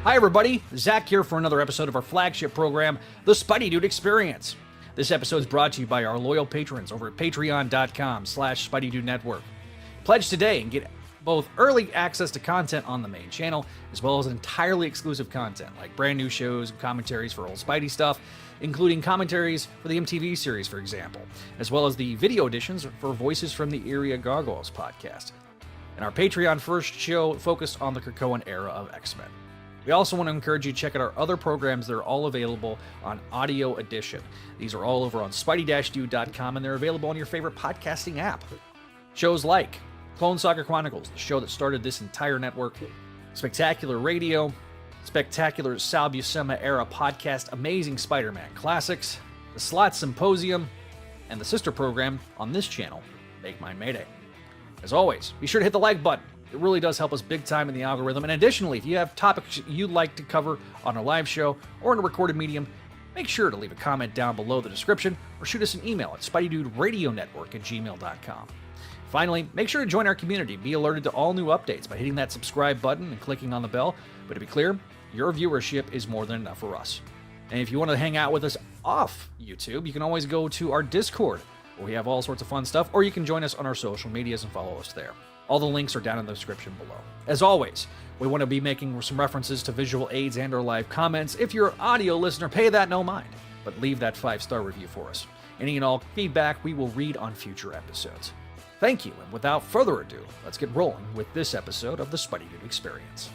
Hi everybody, Zach here for another episode of our flagship program, The Spideydude Experience. This episode is brought to you by our loyal patrons over at patreon.com/Spideydude Network. Pledge today and get both early access to content on the main channel, as well as entirely exclusive content, like brand new shows and commentaries for old Spidey stuff, including commentaries for the MTV series, for example, as well as the video editions for Voices from the Eyrie Gargoyles Podcast. And our Patreon first show focused on the Krakoan era of X-Men. We also want to encourage you to check out our other programs that are all available on Audio Edition. These are all over on Spideydude.com, and they're available on your favorite podcasting app. Shows like Clone Saga Chronicles, the show that started this entire network, Spectacular Radio, Spectacular Sal Buscema era podcast, Amazing Spider-Man Classics, the Slot Symposium, and the sister program on this channel, Make Mine Mayday. As always, be sure to hit the like button. It really does help us big time in the algorithm. And additionally, if you have topics you'd like to cover on a live show or in a recorded medium, make sure to leave a comment down below the description or shoot us an email at SpideydudeRadioNetwork@gmail.com. Finally, make sure to join our community. Be alerted to all new updates by hitting that subscribe button and clicking on the bell. But to be clear, your viewership is more than enough for us. And if you want to hang out with us off YouTube, you can always go to our Discord, where we have all sorts of fun stuff, or you can join us on our social medias and follow us there. All the links are down in the description below. As always, we want to be making some references to visual aids and or live comments. If you're an audio listener, pay that no mind, but leave that 5-star review for us. Any and all feedback we will read on future episodes. Thank you, and without further ado, let's get rolling with this episode of the Spideydude Experience.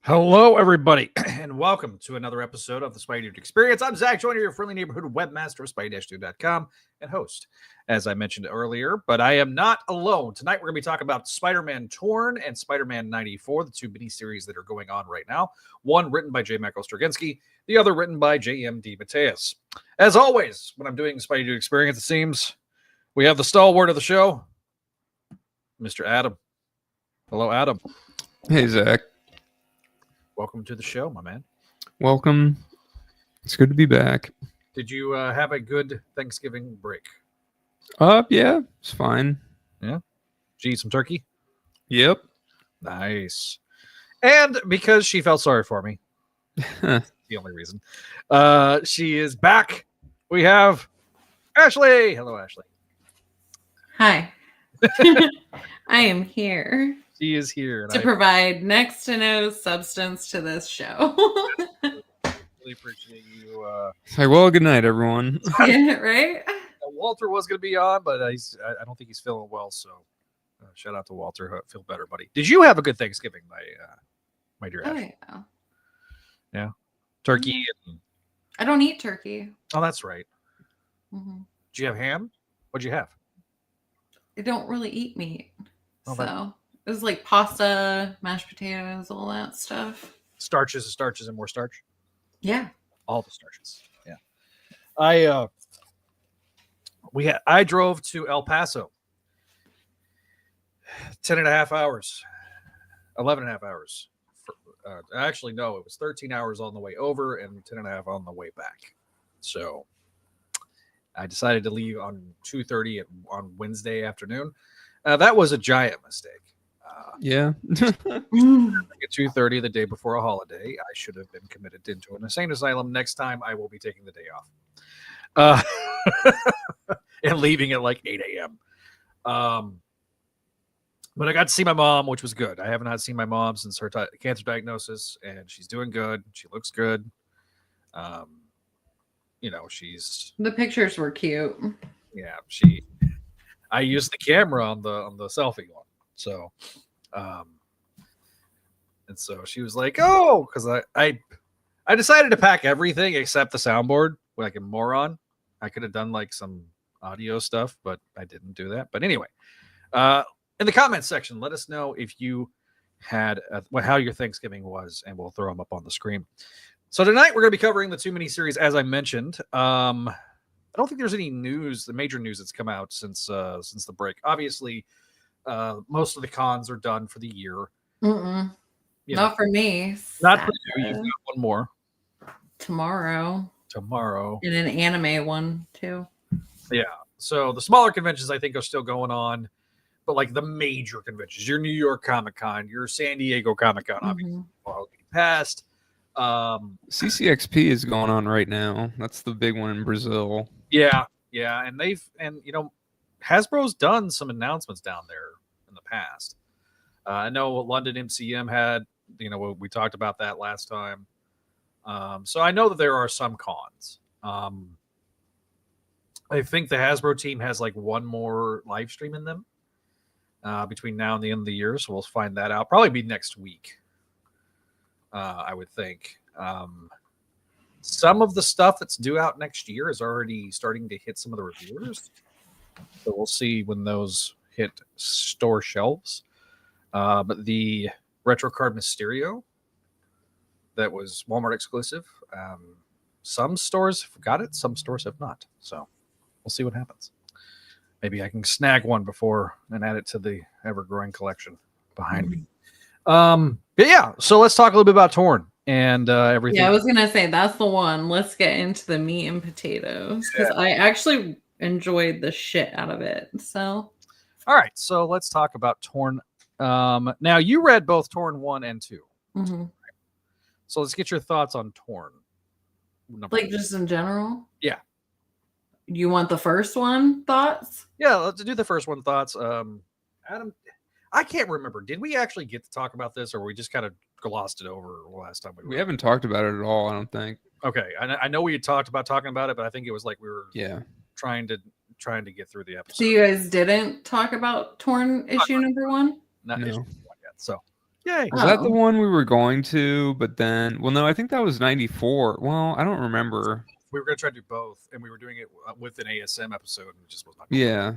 Hello, everybody, and welcome to another episode of the Spideydude Experience. I'm Zach Joyner, your friendly neighborhood webmaster of Spideydude.com and host, as I mentioned earlier, but I am not alone. Tonight, we're going to be talking about Spider-Man Torn and Spider-Man 94, the two miniseries that are going on right now. One written by J. Michael Straczynski, the other written by J.M. DeMatteis. As always, when I'm doing the Spideydude Experience, it seems we have the stalwart of the show, Mr. Adam. Hello, Adam. Hey, Zach. Welcome to the show, my man. Welcome. It's good to be back. Did you have a good Thanksgiving break? Yeah, it's fine. Yeah? Did you eat some turkey? Yep. Nice. And because she felt sorry for me, that's the only reason, she is back. We have Ashley. Hello, Ashley. Hi. I am here. She is here. To provide next to no substance to this show. Really appreciate you. Say, well, good night, everyone. Yeah, right? Walter was going to be on, but I don't think he's feeling well, so shout out to Walter. Feel better, buddy. Did you have a good Thanksgiving, my dear Ashley? Yeah. Yeah? Turkey? And... I don't eat turkey. Oh, that's right. Mm-hmm. Did you have ham? What'd you have? I don't really eat meat. Oh, so it was like pasta, mashed potatoes, all that stuff. Starches and more starch? Yeah. All the starches. Yeah. I drove to El Paso. 10.5 hours. 11.5 hours. Actually, no, it was 13 hours on the way over and 10.5 on the way back. So I decided to leave on 2:30 on Wednesday afternoon. That was a giant mistake. Yeah. At 2:30 the day before a holiday, I should have been committed into an insane asylum. Next time, I will be taking the day off. And leaving at like 8 a.m. But I got to see my mom, which was good. I haven't had seen my mom since her cancer diagnosis, and she's doing good. She looks good. She's... The pictures were cute. Yeah, I used the camera on the selfie one. So, and so she was like, "Oh," because I decided to pack everything except the soundboard like a moron. I could have done like some audio stuff, but I didn't do that. But anyway, in the comments section, let us know if you had how your Thanksgiving was, and we'll throw them up on the screen. So tonight we're going to be covering the two miniseries, as I mentioned. I don't think there's any news, the major news that's come out since the break. Obviously, most of the cons are done for the year. Not for me. Not for you. You've got one more tomorrow. And an anime one too. Yeah. So the smaller conventions, I think, are still going on. but like the major conventions, your New York Comic Con, your San Diego Comic Con, obviously already passed. CCXP is going on right now. That's the big one in Brazil. Yeah, and Hasbro's done some announcements down there in the past. I know London MCM had, we talked about that last time. So I know that there are some cons. I think the Hasbro team has like one more live stream in them between now and the end of the year. So we'll find that out. Probably be next week, I would think. Some of the stuff that's due out next year is already starting to hit some of the reviewers. So we'll see when those hit store shelves. But the Retro Card Mysterio that was Walmart exclusive, some stores have got it, some stores have not. So we'll see what happens. Maybe I can snag one before and add it to the ever-growing collection behind me. But yeah, so let's talk a little bit about Torn and everything. Yeah, I was going to say, that's the one. Let's get into the meat and potatoes, because I actually enjoyed the shit out of it. So, all right, so let's talk about Torn. Now, you read both Torn 1 and 2. Mm-hmm. So let's get your thoughts on Torn. Like just in general? Yeah. You want the first one thoughts? Yeah, let's do the first one thoughts. Adam, I can't remember. Did we actually get to talk about this, or we just kind of glossed it over last time? We haven't talked about it at all, I don't think. Okay, I know we had talked about talking about it, but I think it was like we were trying to get through the episode. So you guys didn't talk about Torn issue number 1? Not issue 1 yet. So, yay. Was that the one we were going to? But then, well, no, I think that was 94. Well, I don't remember. We were going to try to do both, and we were doing it with an ASM episode, and it just was not. Yeah.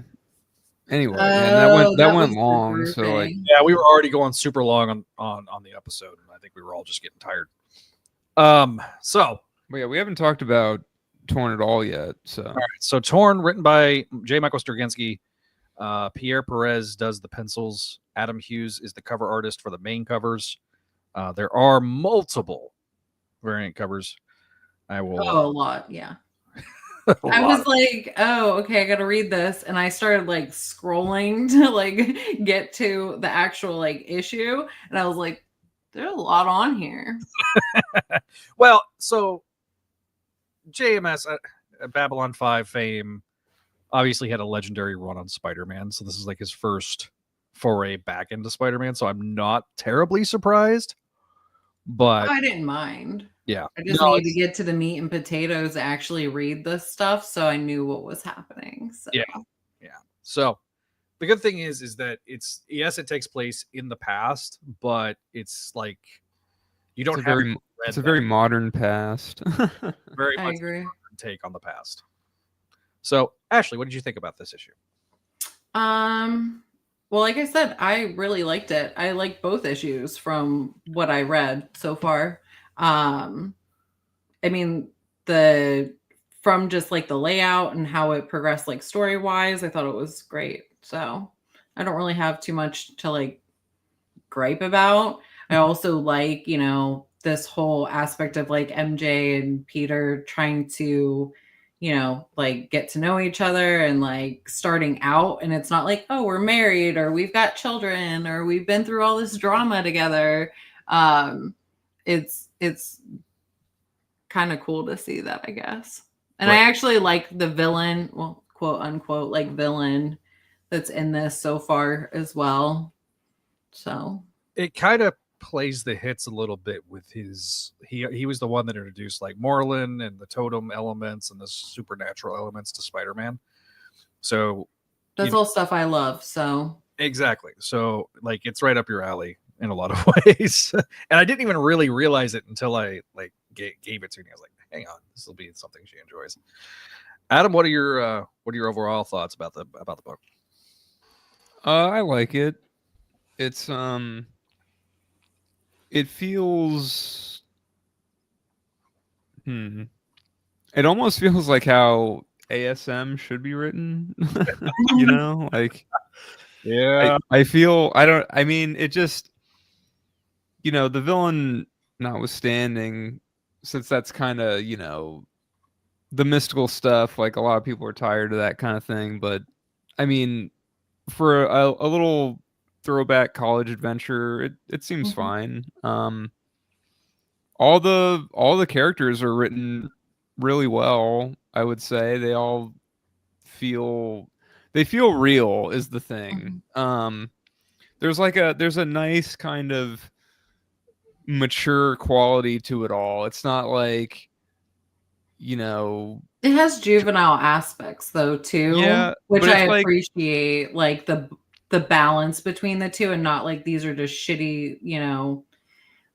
Anyway, that went long. So like, yeah, we were already going super long on the episode, and I think we were all just getting tired. So, but yeah, we haven't talked about Torn at all yet. So, all right. So Torn, written by J. Michael Straczynski, Pierre Perez does the pencils. Adam Hughes is the cover artist for the main covers. There are multiple variant covers. I will. Oh, a lot, yeah. I was like, oh, okay, I gotta read this, and I started like scrolling to like get to the actual like issue, and I was like, there's a lot on here. Well, so JMS Babylon 5 fame obviously had a legendary run on Spider-Man, so this is like his first foray back into Spider-Man, so I'm not terribly surprised, but I didn't mind. Yeah, I just needed to get to the meat and potatoes, actually read this stuff, so I knew what was happening. So. Yeah. So the good thing is that it takes place in the past, but it's like you don't have it's a very modern past. Very much modern take on the past. So, Ashley, what did you think about this issue? Well, like I said, I really liked it. I liked both issues from what I read so far. I mean, from just like the layout and how it progressed like story wise, I thought it was great. So I don't really have too much to like gripe about. I also like, this whole aspect of like MJ and Peter trying to, like get to know each other and like starting out. And it's not like, oh, we're married or we've got children or we've been through all this drama together. It's kind of cool to see that, I guess. And right. I actually like the villain, well, quote unquote, like villain that's in this so far as well. So it kind of plays the hits a little bit with his, he was the one that introduced like Morlun and the totem elements and the supernatural elements to Spider-Man. So that's all stuff I love. So exactly. So like, it's right up your alley in a lot of ways. And I didn't even really realize it until I like gave it to me. I was like, hang on, this will be something she enjoys. Adam, what are your overall thoughts about the book? I like it. It's it feels it almost feels like how ASM should be written. Like yeah. I mean it just, the villain notwithstanding, since that's kind of, the mystical stuff, like a lot of people are tired of that kind of thing. But I mean, for a little throwback college adventure, it seems Mhm. fine. All the characters are written really well. I would say they all feel real is the thing. There's a nice kind of mature quality to it all. It's not like, you know, It has juvenile aspects though too, yeah, which but I it's like, appreciate, like the balance between the two, and not like these are just shitty,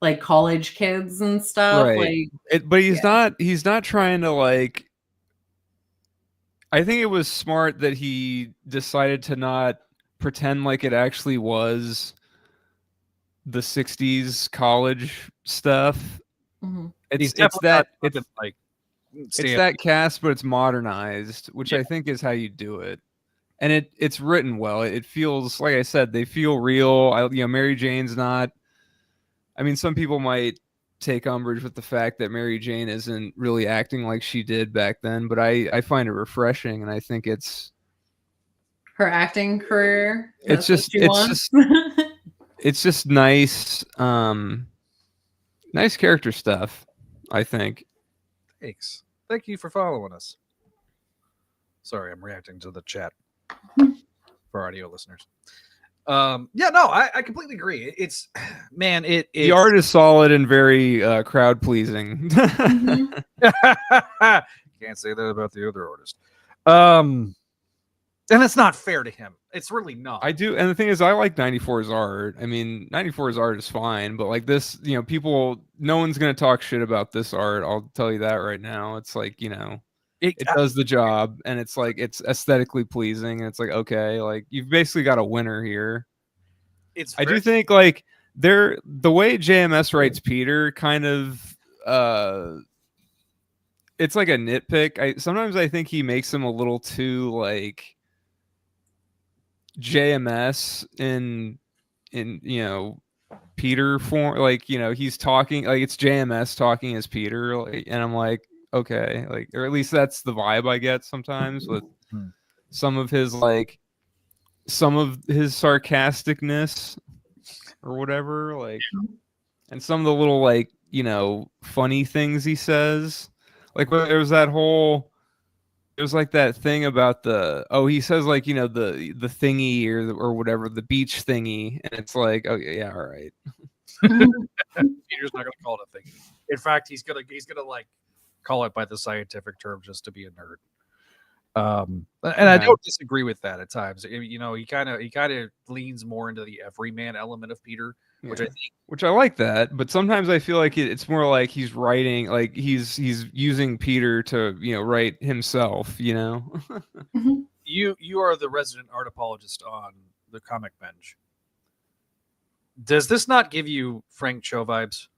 like college kids and stuff. right. Like, But yeah. he's not trying to like. I think it was smart that he decided to not pretend like it actually was the 60s college stuff. Mhm. He's It's definitely not that fucking, like it's stand. that cast, but it's modernized, which Yeah. I think is how you do it. And it's written well. It feels, like I said, they feel real. Mary Jane's not. I mean, some people might take umbrage with the fact that Mary Jane isn't really acting like she did back then, but I find it refreshing, and I think it's Her acting career. it's That's what just she it's wants. just it's just nice, nice character stuff, I think. Thanks. Thank you for following us. Sorry, I'm reacting to the chat for audio listeners. Yeah, no, I completely agree. It's man, The art is solid and very crowd pleasing. Mhm. Can't say that about the other artist. And it's not fair to him. It's really not. I do, and the thing is, I like 94's art. I mean, 94's art is fine, but like this, no one's gonna talk shit about this art. I'll tell you that right now. It's like, it does the job, and it's like it's aesthetically pleasing, and it's like, okay, like you've basically got a winner here. I do think like the way JMS writes Peter kind of it's like a nitpick. Sometimes I think he makes him a little too like JMS in Peter form, like he's talking like it's JMS talking as Peter, like, and I'm like, okay, like, or at least that's the vibe I get sometimes with some of his sarcasticness or whatever, like, and some of the little like funny things he says, like there was like that thing about he says like the thingy or whatever, the beach thingy, and it's like, oh yeah, all right. Peter's not gonna call it a thing. In fact, he's gonna like call it by the scientific term just to be a nerd. And I don't disagree with that at times. He kind of leans more into the everyman element of Peter, which I like that. But sometimes I feel like it's more like he's writing, like he's using Peter to write himself. You are the resident art apologist on the comic bench. Does this not give you Frank Cho vibes?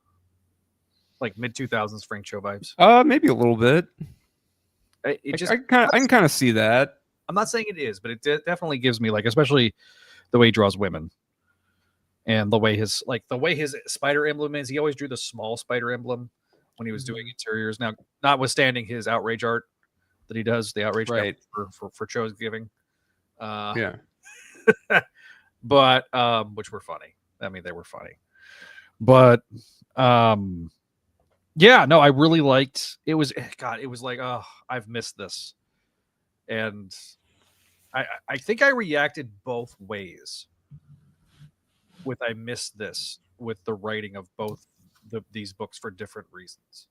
Like mid-2000s Frank Cho vibes? Maybe a little bit. I can kind of see that. I'm not saying it is, but it definitely gives me, like, especially the way he draws women, and the way his spider emblem is. He always drew the small spider emblem when he was doing interiors. Now, notwithstanding his outrage art that he does, the outrage right for Cho's giving, yeah, but which were funny. I mean, they were funny, but yeah, no, I really liked it. Was like, oh, I've missed this. And I think I reacted both ways with I missed this with the writing of both these books for different reasons.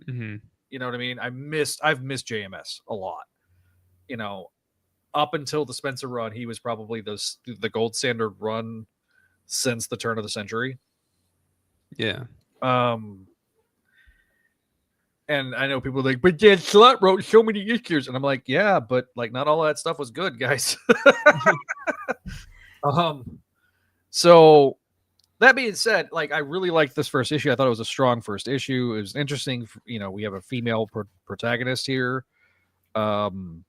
Mm-hmm. You know what I mean? I've missed JMS a lot. Up until the Spencer run, he was probably the gold standard run since the turn of the century. Yeah. And I know people are like, but Dan Slott wrote so many issues. And I'm like, yeah, but like not all that stuff was good, guys. So that being said, like I really liked this first issue. I thought it was a strong first issue. It was interesting. We have a female protagonist here. The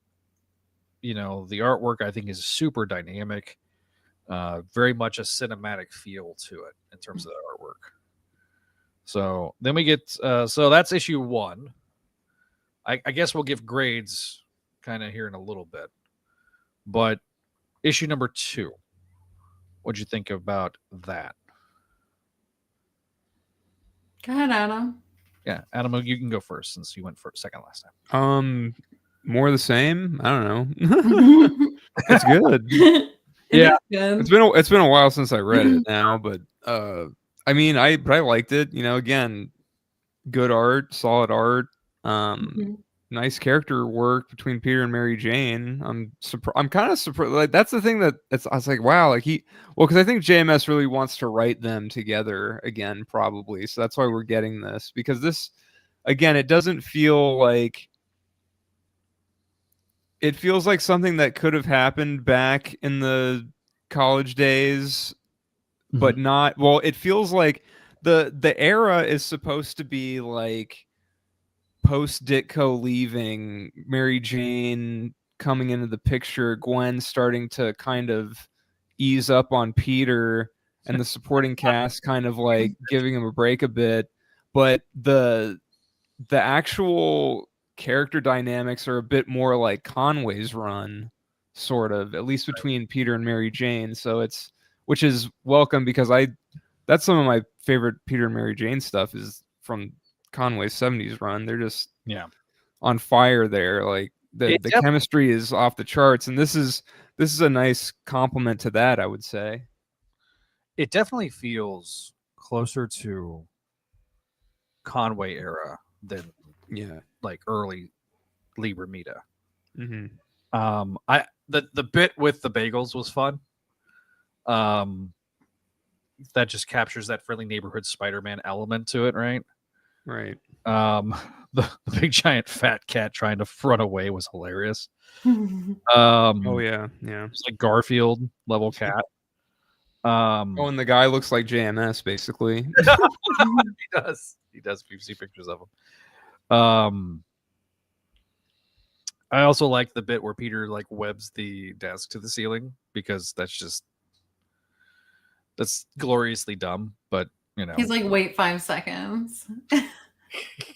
artwork I think is super dynamic. Very much a cinematic feel to it in terms of the artwork. So then we get, so that's issue 1. I guess we'll give grades kind of here in a little bit, but issue number 2. What'd you think about that? Go ahead, Adam. Yeah, Adam, you can go first since you went second last time. More of the same. I don't know. It's good. Yeah, it's been a while since I read it now, but I mean, I liked it. You know, again, good art, solid art. Nice character work between Peter and Mary Jane. I'm kind of surprised. Like, that's the thing I was like, wow, like because I think JMS really wants to write them together again, probably. So that's why we're getting this, because this, again, it doesn't feel like. It feels like something that could have happened back in the college days, but not. Well, it feels like the era is supposed to be like post Ditko leaving, Mary Jane coming into the picture, Gwen starting to kind of ease up on Peter, and the supporting cast kind of like giving him a break a bit. But the actual character dynamics are a bit more like Conway's run, sort of, at least between Peter and Mary Jane. So which is welcome, because that's some of my favorite Peter and Mary Jane stuff is from Conway's 70s run. They're just on fire there. Like the chemistry is off the charts, and this is a nice compliment to that, I would say. It definitely feels closer to Conway era than like early Lee Romita. The bit with the bagels was fun. That just captures that friendly neighborhood Spider-Man element to it, right? Right. The big giant fat cat trying to run away was hilarious. Oh yeah. It's like Garfield level cat. And the guy looks like JMS basically. He does. We've seen pictures of him. I also like the bit where Peter like webs the desk to the ceiling, because that's gloriously dumb, but you know. He's like, wait 5 seconds. And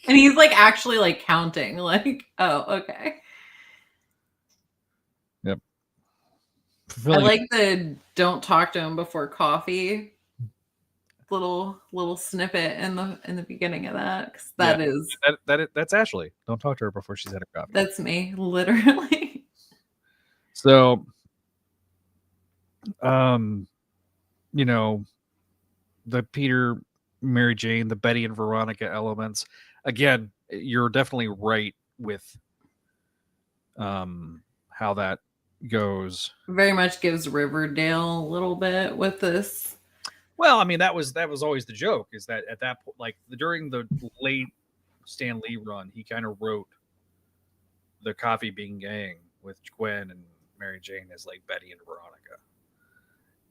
he's like actually like counting, like, oh, okay. Yep. I like the don't talk to him before coffee little snippet in the beginning of that, because that's Ashley. Don't talk to her before she's had her coffee. That's me, literally. So, you know, the Peter, Mary Jane, the Betty and Veronica elements. Again, you're definitely right with how that goes. Very much gives Riverdale a little bit with this. Well, I mean, that was always the joke, is that at that point, like during the late Stan Lee run, he kind of wrote the Coffee Bean Gang with Gwen and Mary Jane as like Betty and Veronica.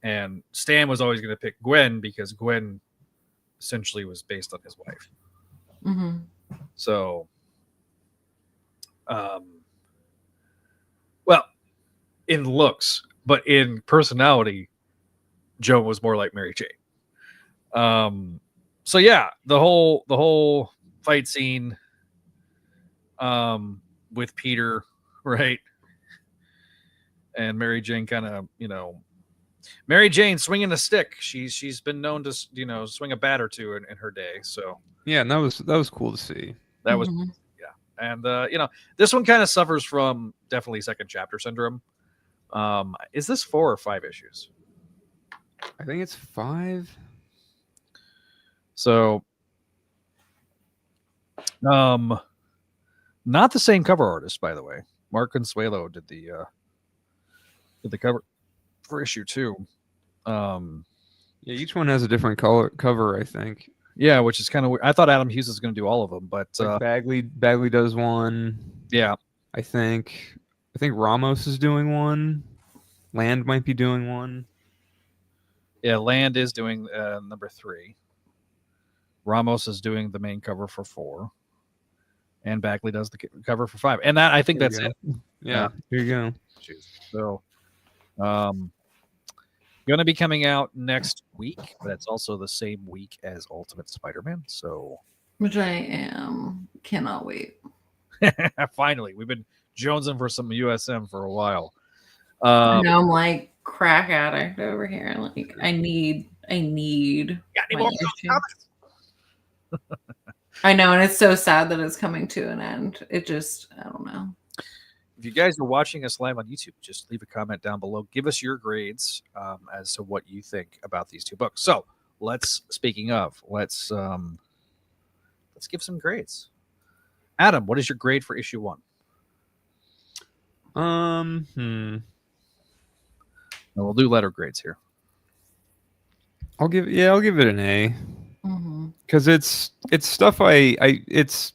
And Stan was always going to pick Gwen because Gwen essentially was based on his wife. So, well, in looks, but in personality, Joan was more like Mary Jane. So yeah, the whole fight scene with Peter, right? And Mary Jane kind of, Mary Jane swinging a stick. She's been known to, swing a bat or two in her day. So yeah, and that was cool to see. That was and this one kind of suffers from definitely second chapter syndrome. Is this 4 or 5 issues? I think it's 5. So, not the same cover artist, by the way. Mark Consuelo did the cover for issue 2. Yeah, each one has a different cover, I think. Yeah, which is kind of weird. I thought Adam Hughes was going to do all of them, but like Bagley does one. Yeah, I think Ramos is doing one. Land might be doing one. Yeah, Land is doing number 3. Ramos is doing the main cover for 4, and Bagley does the cover for 5. And I think that's it. Yeah, here you go. So, going to be coming out next week, but it's also the same week as Ultimate Spider-Man. So, which cannot wait. Finally, we've been jonesing for some USM for a while. And I'm like, crack addict over here. Like, I need Got any my more issue. comments? I know, and it's so sad that it's coming to an end. It just, I don't know. If you guys are watching us live on YouTube, just leave a comment down below. Give us your grades as to what you think about these two books. So let's give some grades. Adam, what is your grade for issue 1? And we'll do letter grades here. I'll give it an A. Because it's stuff it's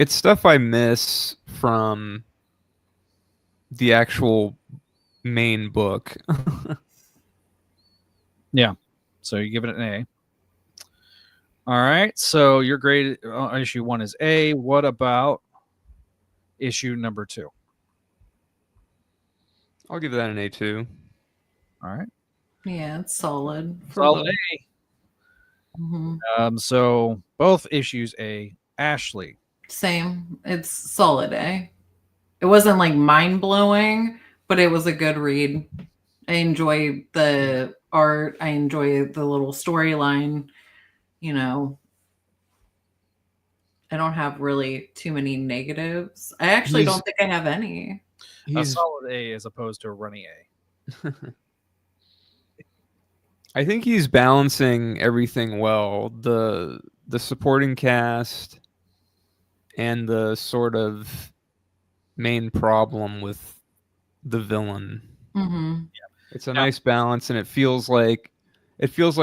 stuff I miss from the actual main book. Yeah, so you give it an A. All right, so your grade on issue 1 is A. What about issue number 2? I'll give that an A too. All right. Yeah, it's solid. Solid A. So both issues A. Ashley. Same. It's solid A. It wasn't like mind blowing, but it was a good read. I enjoy the art. I enjoy the little storyline. You know, I don't have really too many negatives. I actually don't think I have any. A solid A as opposed to a runny A. I think he's balancing everything well. The supporting cast and the sort of main problem with the villain. Mm-hmm. Yeah. It's a nice balance, and it feels like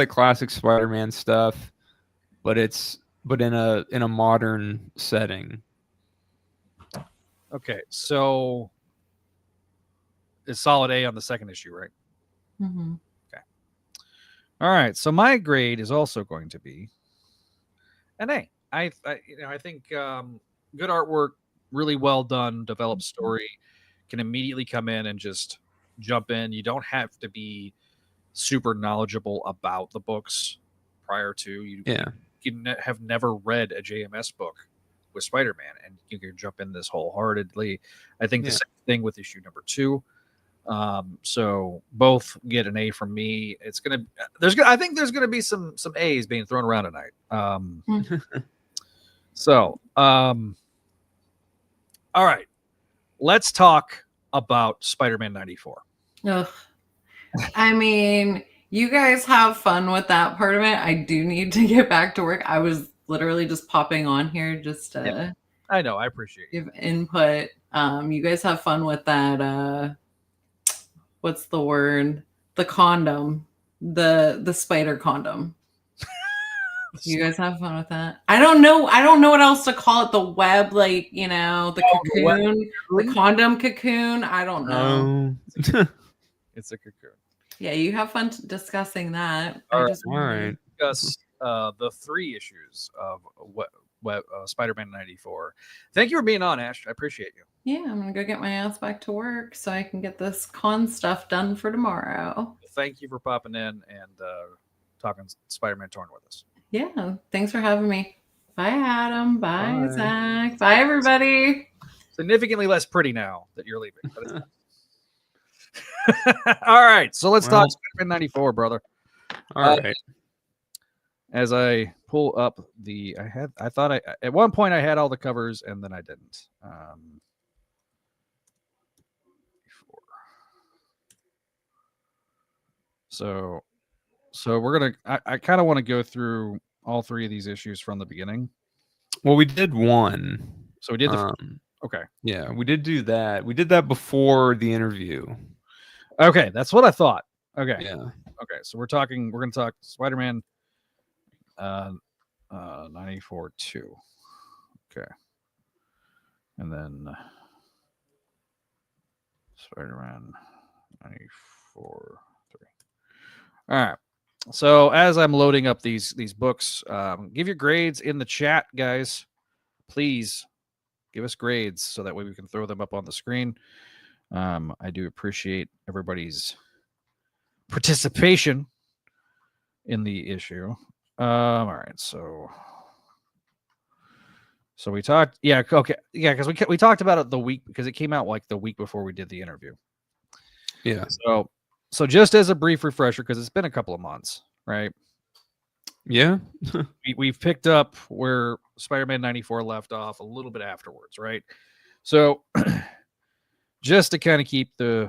classic Spider-Man stuff, but in a modern setting. Okay, so it's solid A on the second issue, right? Mm-hmm. Okay. All right, so my grade is also going to be an A. I think good artwork, really well done, developed story, can immediately come in and just jump in. You don't have to be super knowledgeable about the books prior to. You have never read a JMS book with Spider-Man, and you can jump in this wholeheartedly. I think the same thing with issue number 2. So both get an A from me. I think there's gonna be some A's being thrown around tonight. All right, let's talk about Spider-Man 94. Ugh. I mean, you guys have fun with that part of it. I do need to get back to work. I was literally just popping on here just to I know, I appreciate give input. You guys have fun with that what's the word? The condom. The spider condom. You guys have fun with that? I don't know what else to call it. The web, like, you know, the cocoon, the condom cocoon. I don't know. It's a cocoon. Yeah, you have fun discussing that. All right. Discuss the 3 issues of Spider-Man 94. Thank you for being on, Ash. I appreciate you. Yeah, I'm gonna go get my ass back to work so I can get this con stuff done for tomorrow. Thank you for popping in and talking Spider-Man Torn with us. Yeah, thanks for having me. Bye, Adam. Bye, Zach. Bye, everybody. Significantly less pretty now that you're leaving. But it's all right, so let's talk Spider-Man 94, brother. All right. As I pull up I thought at one point I had all the covers and then I didn't. So we're gonna. I kind of want to go through all 3 of these issues from the beginning. Well, we did one. So we did the. Okay. Yeah, we did do that. We did that before the interview. Okay, that's what I thought. Okay. Yeah. Okay, so we're going to talk Spider-Man 94 2. Okay. And then Spider-Man 94 3. All right. So as I'm loading up these books, give your grades in the chat, guys. Please give us grades so that way we can throw them up on the screen. I do appreciate everybody's participation in the issue. All right, so we talked, because we talked about it the week because it came out like the week before we did the interview. Yeah. So So just as a brief refresher, because it's been a couple of months, right? Yeah. We've picked up where Spider-Man 94 left off a little bit afterwards, right? So just to kind of keep the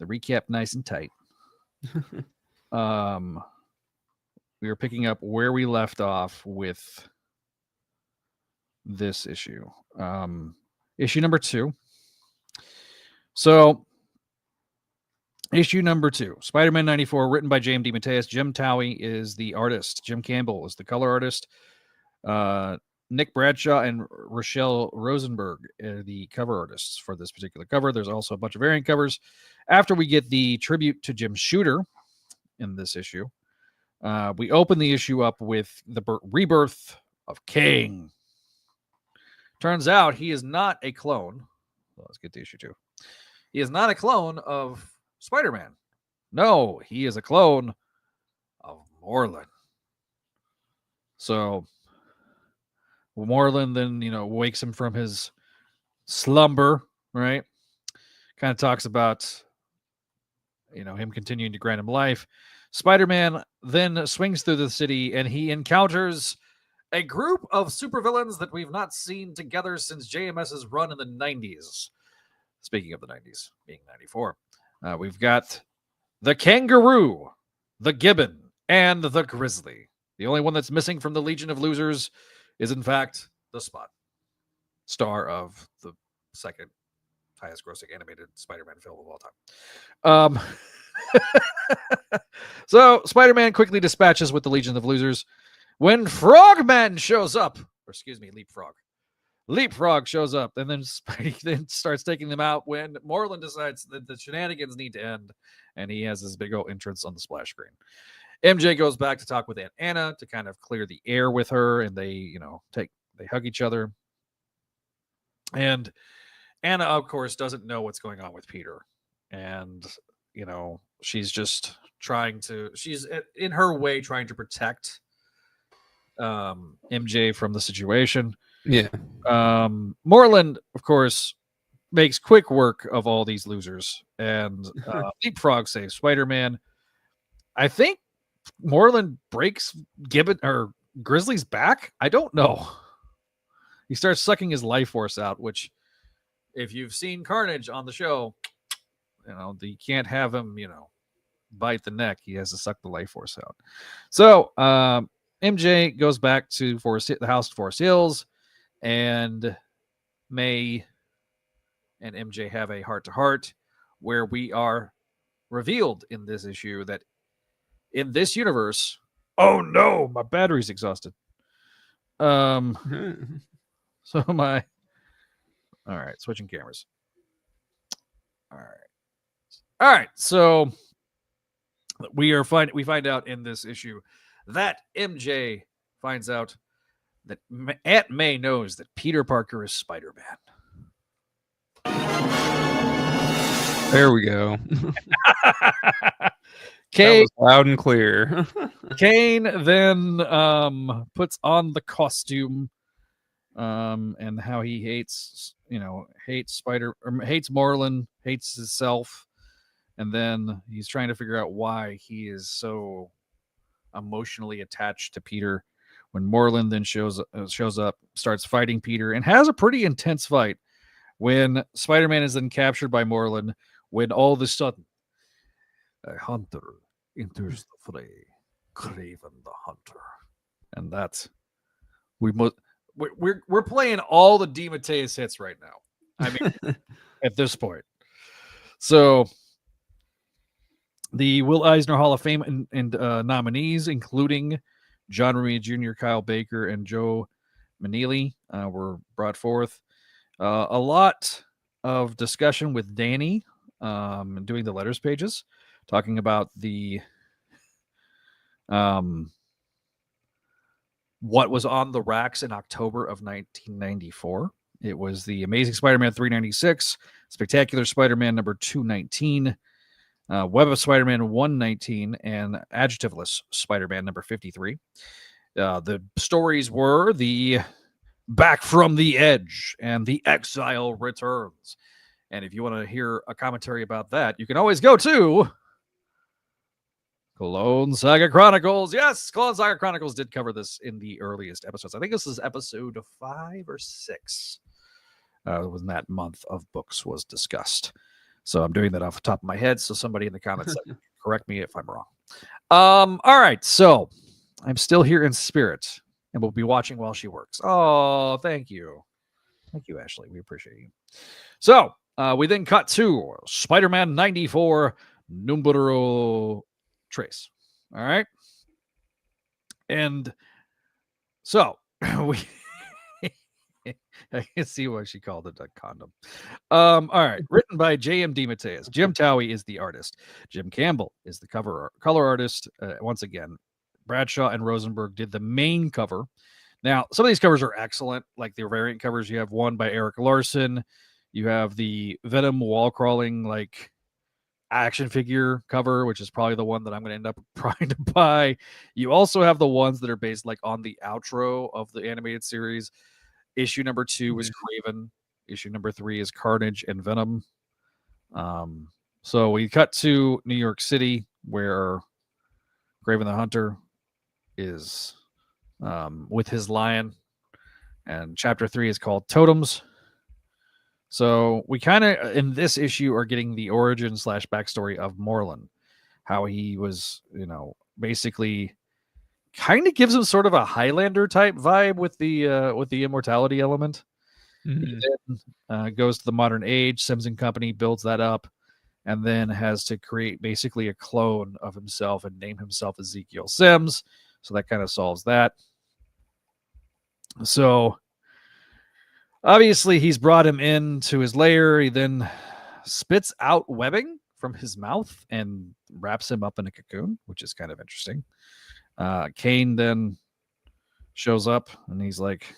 recap nice and tight, we are picking up where we left off with this issue. Issue number 2. So issue number 2, Spider-Man 94, written by James DeMatteis. Jim Towie is the artist. Jim Campbell is the color artist. Nick Bradshaw and Rochelle Rosenberg are the cover artists for this particular cover. There's also a bunch of variant covers. After we get the tribute to Jim Shooter in this issue, we open the issue up with the rebirth of King. Turns out he is not a clone. Well, let's get to issue 2. He is not a clone of Spider-Man. No, he is a clone of Morlun. So Morlun then, wakes him from his slumber, right? Kind of talks about, him continuing to grant him life. Spider-Man then swings through the city and he encounters a group of supervillains that we've not seen together since JMS's run in the 90s. Speaking of the 90s, being 94. We've got the Kangaroo, the Gibbon, and the Grizzly. The only one that's missing from the Legion of Losers is, in fact, the Spot, star of the second highest grossing animated Spider-Man film of all time. So Spider-Man quickly dispatches with the Legion of Losers when Frogman shows up. Leapfrog shows up, and then Spidey then starts taking them out when Morlun decides that the shenanigans need to end, and he has this big old entrance on the splash screen. MJ goes back to talk with Aunt Anna to kind of clear the air with her, and they hug each other. And Anna, of course, doesn't know what's going on with Peter, and she's just she's in her way trying to protect MJ from the situation. Yeah. Morlun, of course, makes quick work of all these losers, and Leapfrog saves Spider-Man. I think Morlun breaks Gibbon or Grizzly's back. I don't know. He starts sucking his life force out, which, if you've seen Carnage on the show, you can't have him, bite the neck. He has to suck the life force out. So MJ goes back to the house at Forest Hills, and May and MJ have a heart-to-heart where we are revealed in this issue that in this universe, oh no, my battery's exhausted. All right, switching cameras. All right. So we find out in this issue that MJ finds out that Aunt May knows that Peter Parker is Spider-Man. There we go. Kane, that was loud and clear. Kane then puts on the costume, and how he hates Morlun, hates himself, and then he's trying to figure out why he is so emotionally attached to Peter. When Morlun then shows up, starts fighting Peter, and has a pretty intense fight. When Spider-Man is then captured by Morlun, when all of a sudden a hunter enters the fray, Craven the Hunter, and that's we're playing all the DeMatteis hits right now. I mean, at this point, so the Will Eisner Hall of Fame and nominees, including John Romita Jr., Kyle Baker, and Joe Manili, were brought forth. A lot of discussion with Danny doing the letters pages, talking about the what was on the racks in October of 1994. It was the Amazing Spider-Man 396, Spectacular Spider-Man number 219, Web of Spider-Man 119, and Adjectiveless Spider-Man number 53. The stories were the Back from the Edge and The Exile Returns. And if you want to hear a commentary about that, you can always go to Clone Saga Chronicles. Yes, Clone Saga Chronicles did cover this in the earliest episodes. I think this is episode 5 or 6. When that month of books was discussed. So I'm doing that off the top of my head. So somebody in the comments correct me if I'm wrong. All right. So I'm still here in spirit and we'll be watching while she works. Oh, thank you. Thank you, Ashley. We appreciate you. So we then cut to Spider-Man 94 Numero Trace. All right. And so we I can see why she called it a condom. All right. Written by J.M. DeMatteis. Jim Towie is the artist. Jim Campbell is the color artist. Once again, Bradshaw and Rosenberg did the main cover. Now, some of these covers are excellent. Like the variant covers, you have one by Eric Larson. You have the Venom wall crawling like action figure cover, which is probably the one that I'm going to end up trying to buy. You also have the ones that are based like on the outro of the animated series. Issue number 2 is Kraven. Issue number 3 is Carnage and Venom. So we cut to New York City where Kraven the Hunter is with his lion. And chapter 3 is called Totems. So we kind of, in this issue, are getting the origin / backstory of Morlun. How he was, basically kind of gives him sort of a Highlander type vibe with the immortality element. Mm-hmm. He then goes to the modern age. Sims and Company builds that up, and then has to create basically a clone of himself and name himself Ezekiel Sims. So that kind of solves that. So obviously he's brought him into his lair. He then spits out webbing from his mouth and wraps him up in a cocoon, which is kind of interesting. Kane then shows up and he's like,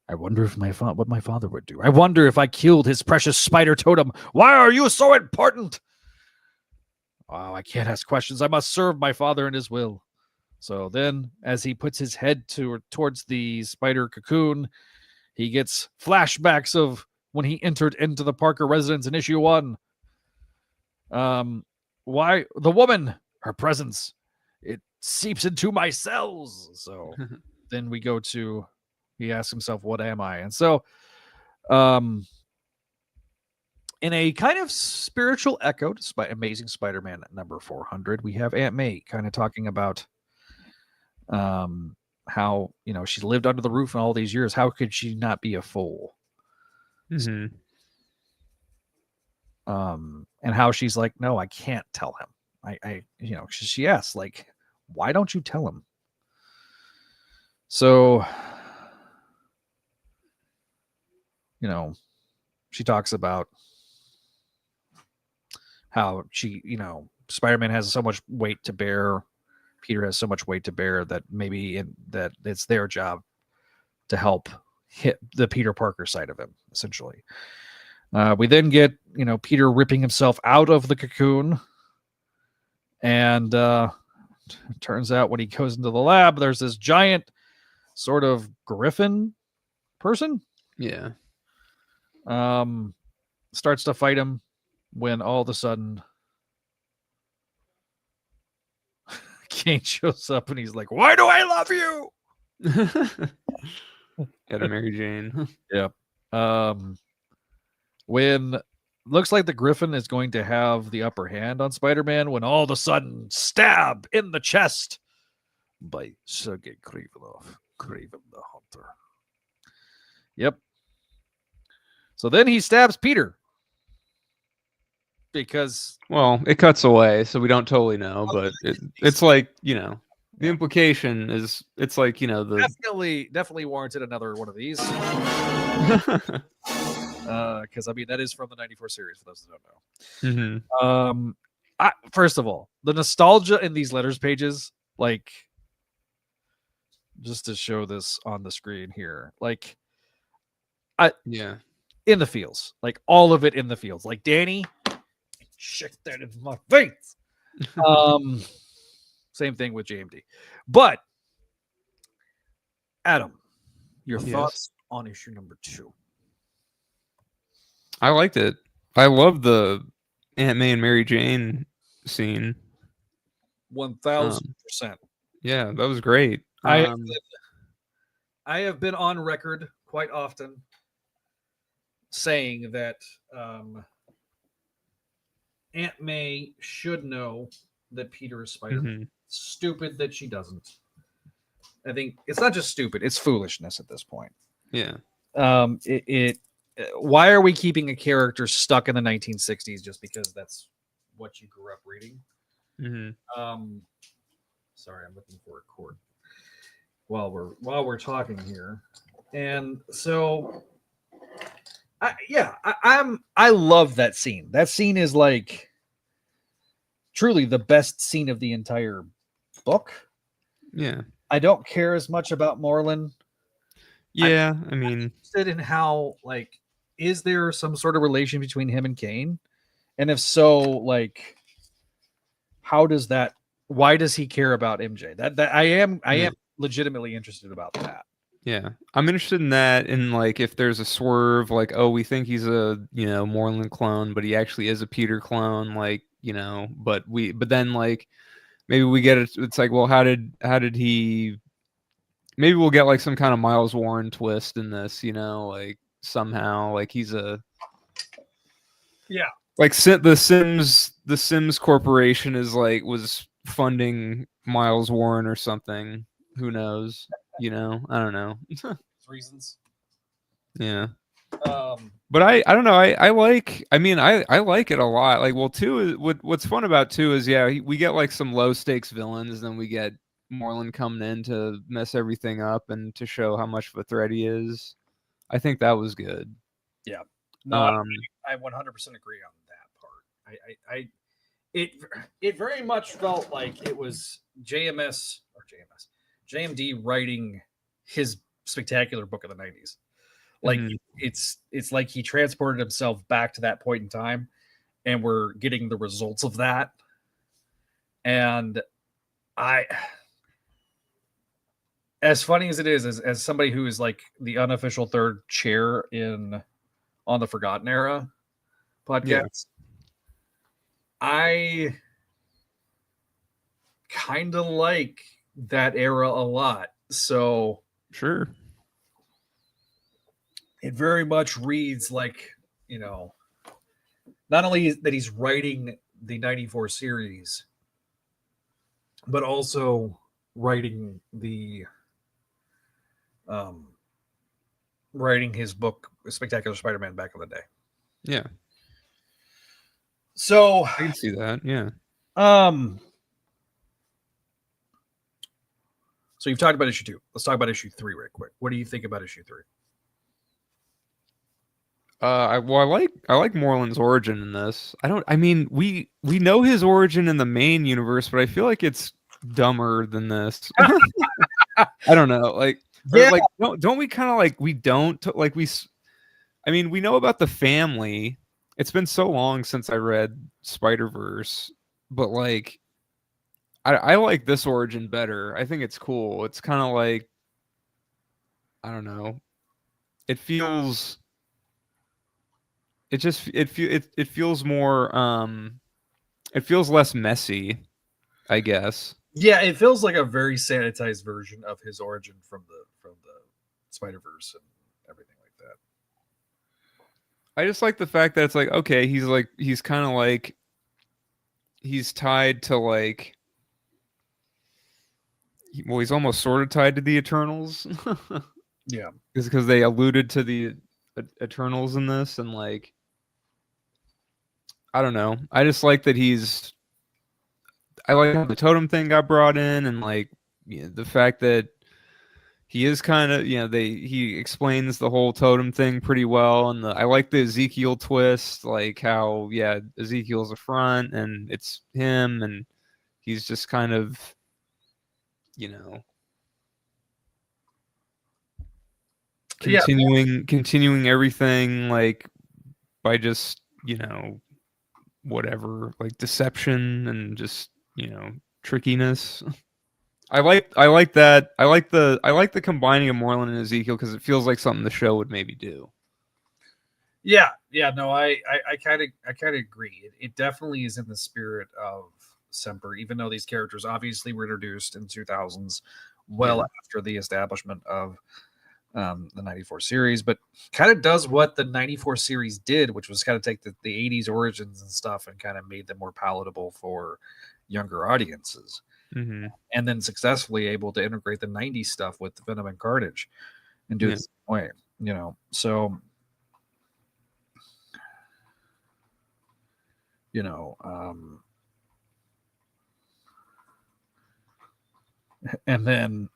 I wonder if what my father would do. I wonder if I killed his precious spider totem. Why are you so important? Oh, I can't ask questions. I must serve my father and his will. So then as he puts his head towards the spider cocoon, he gets flashbacks of when he entered into the Parker residence in issue 1. Why the woman, her presence, it seeps into my cells. So then we go to, he asks himself, what am I? And so in a kind of spiritual echo to Amazing Spider-Man number 400, we have Aunt May kind of talking about how, she lived under the roof in all these years. How could she not be a fool? Mm-hmm. And how she's like, no, I can't tell him. She asks, like, why don't you tell him? So, she talks about how she, Spider-Man has so much weight to bear. Peter has so much weight to bear that maybe that it's their job to help hit the Peter Parker side of him, essentially. We then get, Peter ripping himself out of the cocoon. And turns out when he goes into the lab, there's this giant sort of griffin person. Yeah. Starts to fight him when all of a sudden Kane shows up and he's like, why do I love you? Got a Mary Jane. Yep. When looks like the Griffin is going to have the upper hand on Spider-Man, when all of a sudden, stab in the chest by Sergei Kravenov, Kraven the Hunter. Yep. So then he stabs Peter. Because... Well, it cuts away, so we don't totally know, but it's like, the implication is, it's like, Definitely warranted another one of these. Because that is from the 94 series, for those that don't know. Mm-hmm. First of all, the nostalgia in these letters pages, like, just to show this on the screen here, like, in the feels, like all of it in the feels, like Danny, shit that in my face. Same thing with JMD, but Adam, your thoughts on issue number 2? I liked it. I love the Aunt May and Mary Jane scene. 1000%. Yeah, that was great. I have been on record quite often saying that Aunt May should know that Peter is Spider-Man. Stupid that she doesn't. I think it's not just stupid; it's foolishness at this point. Yeah. Why are we keeping a character stuck in the 1960s just because that's what you grew up reading? Sorry, I'm looking for a cord while we're talking here, and so I love that scene. That scene is like truly the best scene of the entire book. Yeah, I don't care as much about Moreland. Yeah, I'm interested in how, like, is there some sort of relation between him and Kane? And if so, like, why does he care about MJ? That I am legitimately interested about that. Yeah. I'm interested in that, and like if there's a swerve, like, oh, we think he's a, Moreland clone, but he actually is a Peter clone, like, but then like maybe we get it, it's like, well, how did he, maybe we'll get like some kind of Miles Warren twist in this, like somehow, like he's a, like the Sims Corporation was funding Miles Warren or something. Who knows? I don't know. Reasons. Yeah. But I don't know. I like it a lot. Like, well, what's fun about 2 is, we get like some low stakes villains, then we get Moreland coming in to mess everything up and to show how much of a threat he is. I think that was good. Yeah. No, I 100% agree on that part. It very much felt like it was JMD writing his spectacular book of the 90s. Like it's like he transported himself back to that point in time, and we're getting the results of that. And as funny as it is, as somebody who is like the unofficial third chair on the Forgotten Era podcast, I kind of like that era a lot. So sure, it very much reads like, not only that he's writing the 94 series, but also writing writing his book Spectacular Spider-Man back in the day. Yeah. So I can see that. Yeah. So you've talked about issue 2. Let's talk about issue 3 right quick. What do you think about issue 3? I like Moreland's origin in this. We know his origin in the main universe, but I feel like it's dumber than this. I don't know. Like, like don't we kind of like, we don't like, we know about the family. It's been so long since I read Spider-Verse, but like, I like this origin better. I think it's cool. It's kind of like, I don't know. It feels more it feels less messy, I guess. Yeah, it feels like a very sanitized version of his origin from the Spider-Verse and everything like that. I just like the fact that it's like, okay, he's kind of like, he's tied to like, he's almost sort of tied to the Eternals. Yeah. It's because they alluded to the Eternals in this, and like, I don't know. I just like that I like how the totem thing got brought in, and like, the fact that he is kind of, he explains the whole totem thing pretty well, and I like the Ezekiel twist, like how Ezekiel's a front, and it's him, and he's just kind of, continuing everything, like, by just, whatever, like deception and just, trickiness. I like that. I like the combining of Moreland and Ezekiel, because it feels like something the show would maybe do. Yeah. No, I kind of agree. It definitely is in the spirit of Semper, even though these characters obviously were introduced in 2000s, well after the establishment of the 94 series, but kind of does what the 94 series did, which was kind of take the 80s origins and stuff and kind of made them more palatable for younger audiences. Mm-hmm. And then successfully able to integrate the 90s stuff with Venom and Carnage and do it the same way, you know. So, you know, and then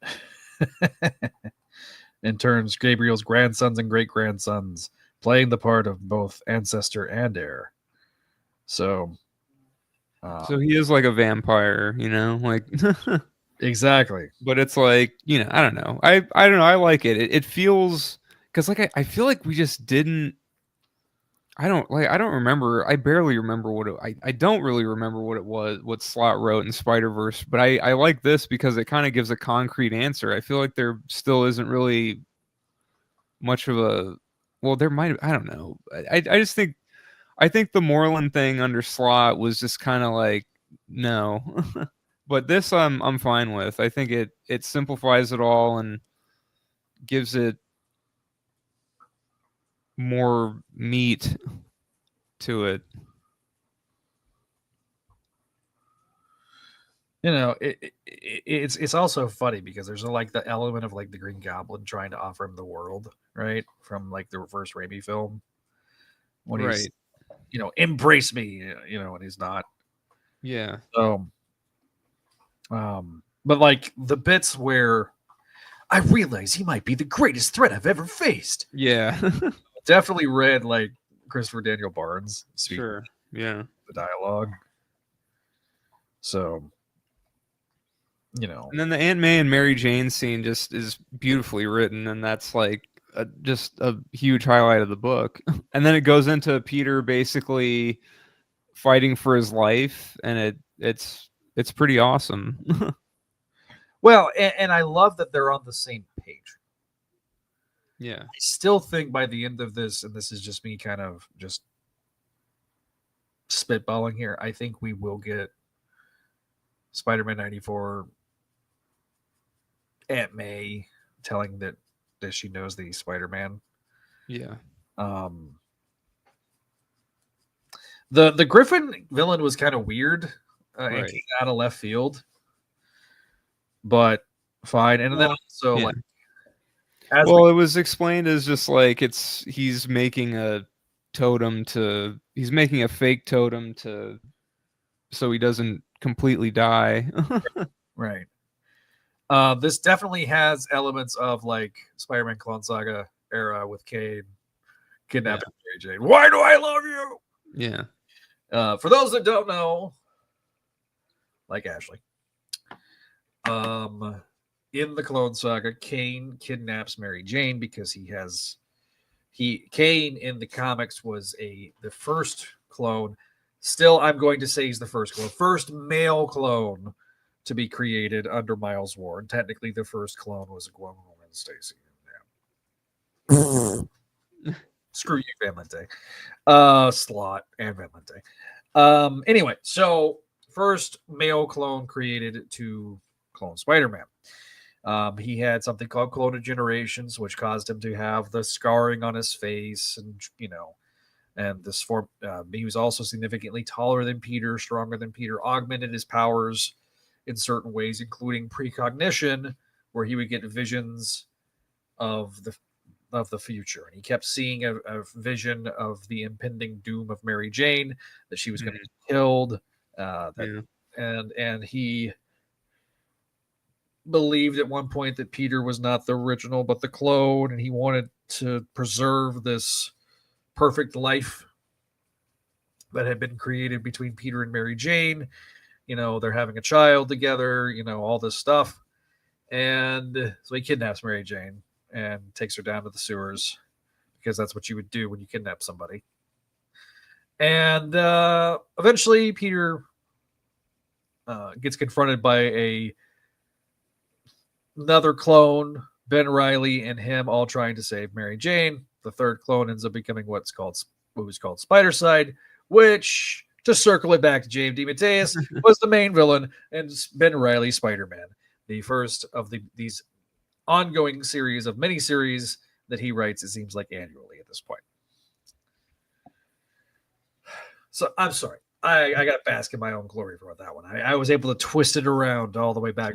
in turns, Gabriel's grandsons and great-grandsons playing the part of both ancestor and heir. So he is like a vampire, you know, like exactly. But it's like, you know, I don't know. I don't know. I like it. It feels, because like I feel like we just didn't. I don't remember. I barely remember what it. I don't really remember what it was. What Slott wrote in Spider-Verse, but I like this because it kind of gives a concrete answer. I feel like there still isn't really much of a. Well, there might. I don't know. I just think. I think the Moreland thing under Slott was just kind of like no, but this I'm fine with. I think it simplifies it all and gives it more meat to it. You know, it's also funny because there's like the element of like the Green Goblin trying to offer him the world, right? From like the first Raimi film, when he's, you know, embrace me, you know, and he's not. Yeah. So, but like the bits where I realize he might be the greatest threat I've ever faced. Yeah. Definitely read like Christopher Daniel Barnes. Sure. Yeah. The dialogue. So, you know. And then the Aunt May and Mary Jane scene just is beautifully written, and that's like just a huge highlight of the book. And then it goes into Peter basically fighting for his life, and it's pretty awesome. Well, and I love that they're on the same page. Yeah. I still think by the end of this, and this is just me kind of just spitballing here, I think we will get Spider-Man 94 Aunt May telling that she knows the Spider-Man. Yeah. The Griffin villain was kind of weird and came out of left field, but fine. And then also like, it was explained as just like he's making a fake totem so he doesn't completely die. Right. This definitely has elements of like Spider-Man Clone Saga era with Kane kidnapping Mary Jane. Why do I love you? Yeah. For those that don't know, like Ashley, in the Clone Saga, Kane kidnaps Mary Jane because Kane in the comics was the first clone. Still, I'm going to say he's the first male clone to be created under Miles Warren. Technically, the first clone was a grown woman, Stacy. Yeah. Screw you, Van Lente. Slott and Van Lente. Anyway, so first male clone created to clone Spider-Man. He had something called cloned generations, which caused him to have the scarring on his face, and you know, and this form. He was also significantly taller than Peter, stronger than Peter, augmented his powers in certain ways, including precognition, where he would get visions of the future, and he kept seeing a vision of the impending doom of Mary Jane, that she was going to be killed, and he believed at one point that Peter was not the original but the clone, and he wanted to preserve this perfect life that had been created between Peter and Mary Jane. You know, they're having a child together, you know, all this stuff. And so he kidnaps Mary Jane and takes her down to the sewers, because that's what you would do when you kidnap somebody. And eventually Peter gets confronted by another clone, Ben Reilly, and him all trying to save Mary Jane. The third clone ends up becoming what was called Spider-Side, which to circle it back to James DeMatteis, was the main villain, and Ben Reilly Spider-Man, the first of these ongoing series of miniseries that he writes, it seems like annually at this point. So I'm sorry. I got to bask in my own glory for that one. I was able to twist it around all the way back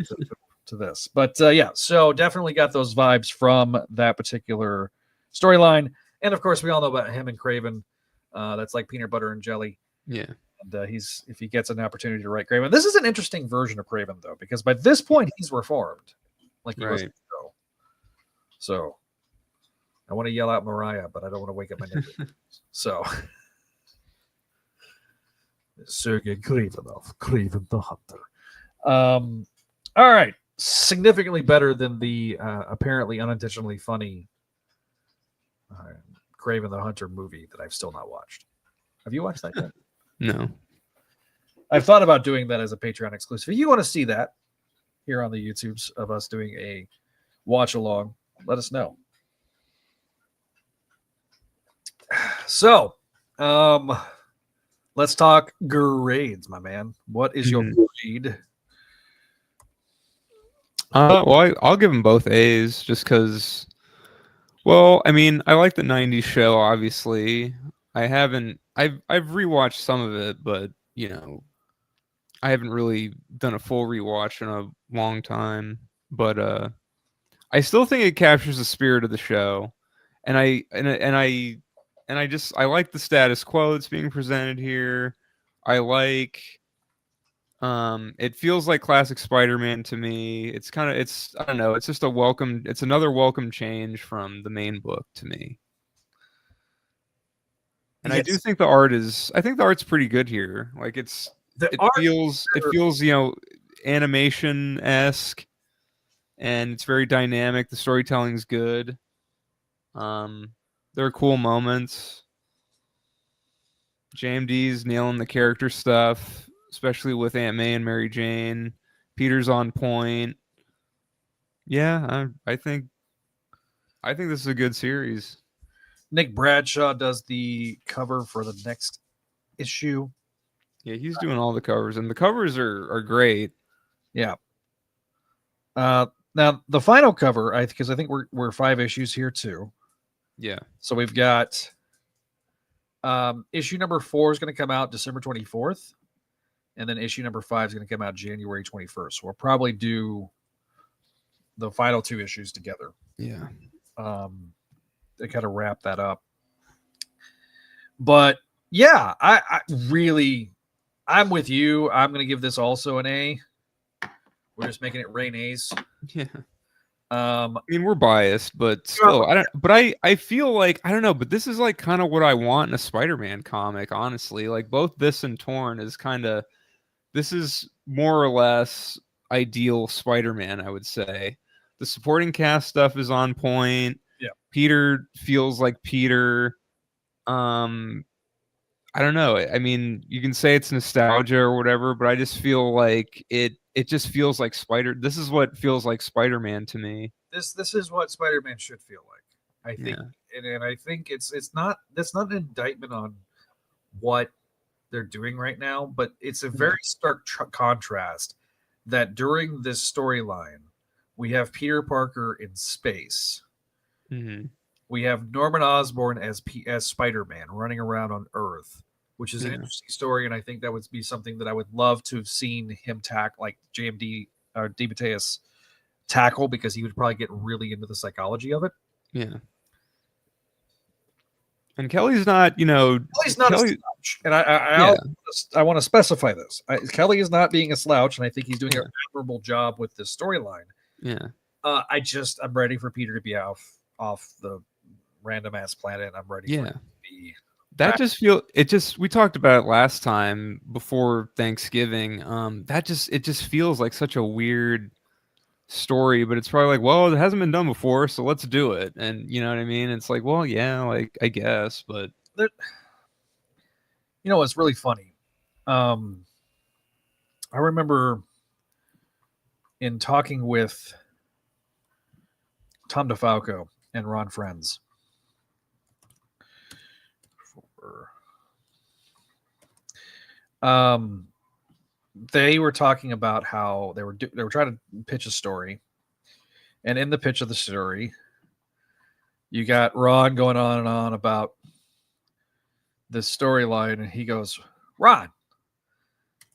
to this. But yeah, so definitely got those vibes from that particular storyline. And of course, we all know about him and Craven. That's like peanut butter and jelly. Yeah. And if he gets an opportunity to write Craven. This is an interesting version of Craven, though, because by this point, he's reformed. Like he was. So I want to yell out Mariah, but I don't want to wake up my neighbor. So Sergei Krivenov, Craven the Hunter. All right. Significantly better than the apparently unintentionally funny Craven the Hunter movie that I've still not watched. Have you watched that yet? No. I've thought about doing that as a Patreon exclusive. If you want to see that here on the YouTubes of us doing a watch along, let us know. So, let's talk grades, my man. What is your grade? Well, I'll give them both A's just because. Well, I mean, I like the '90s show. Obviously, I've rewatched some of it, but you know, I haven't really done a full rewatch in a long time. But I still think it captures the spirit of the show, and I like the status quo that's being presented here. I like. It feels like classic Spider-Man to me. It's I don't know. It's just it's another welcome change from the main book to me. And yes. I do think the art's pretty good here. Like it feels, you know, animation-esque, and it's very dynamic. The storytelling's good. There are cool moments. JMD's nailing the character stuff, especially with Aunt May and Mary Jane. Peter's on point. Yeah, I think this is a good series. Nick Bradshaw does the cover for the next issue. Yeah, he's doing all the covers, and the covers are great. Yeah. Now the final cover, because I think we're 5 issues here too. Yeah. So we've got issue number 4 is going to come out December 24th. And then issue number 5 is going to come out January 21st. So we'll probably do the final 2 issues together. Yeah. To kind of wrap that up. But yeah, I'm with you. I'm going to give this also an A. We're just making it rain A's. Yeah. I mean, we're biased, but still, I feel like, I don't know, but this is like kind of what I want in a Spider-Man comic, honestly. Like both this and Torn is this is more or less ideal Spider-Man, I would say. The supporting cast stuff is on point. Yeah. Peter feels like Peter. I don't know. I mean, you can say it's nostalgia or whatever, but I just feel like it just feels like this is what feels like Spider-Man to me. This is what Spider-Man should feel like. I think, and I think that's not an indictment on what they're doing right now, but it's a very stark contrast that during this storyline we have Peter Parker in space. Mm-hmm. We have Norman Osborn as Spider-Man running around on Earth, which is an interesting story, and I think that would be something that I would love to have seen him like JMD or DeMatteis tackle, because he would probably get really into the psychology of it. Yeah. And Kelly's not, Kelly's not a slouch, and I want to specify this. Kelly is not being a slouch, and I think he's doing an admirable job with this storyline. Yeah. I'm ready for Peter to be off the random ass planet. I'm ready for it to be. We talked about it last time before Thanksgiving. It just feels like such a weird story, but it's probably like, well, it hasn't been done before, so let's do it. And you know what I mean? It's like, well, yeah, like I guess, but it's really funny. I remember in talking with Tom DeFalco and Ron Friends They were talking about how they were trying to pitch a story, and in the pitch of the story, you got Ron going on and on about this storyline, and he goes, "Ron,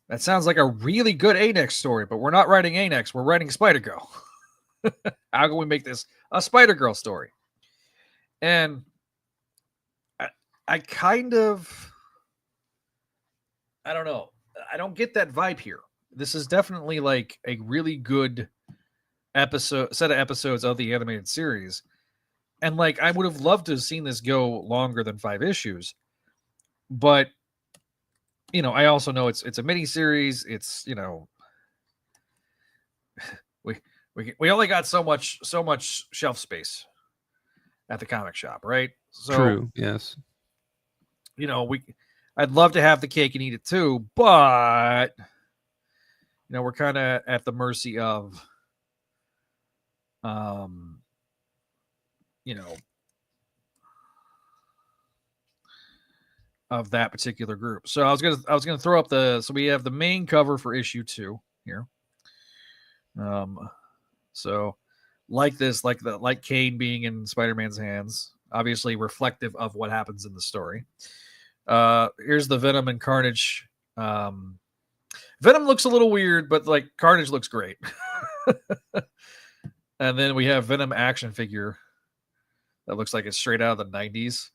that sounds like a really good A-Next story, but we're not writing A-Next, we're writing Spider-Girl. How can we make this a Spider-Girl story?" And I kind of, I don't know. I don't get that vibe here. This is definitely like a really good set of episodes of the animated series. And like, I would have loved to have seen this go longer than 5 issues. But, you know, I also know it's a mini series. It's, you know, we only got so much shelf space at the comic shop, right? So, true. Yes. You know, I'd love to have the cake and eat it too, but you know, we're kind of at the mercy of, you know, of that particular group. So I was gonna throw up so we have the main cover for issue 2 here. So like Kane being in Spider-Man's hands, obviously reflective of what happens in the story. Here's the Venom and Carnage. Venom looks a little weird, but like Carnage looks great. And then we have Venom action figure that looks like it's straight out of the 90s.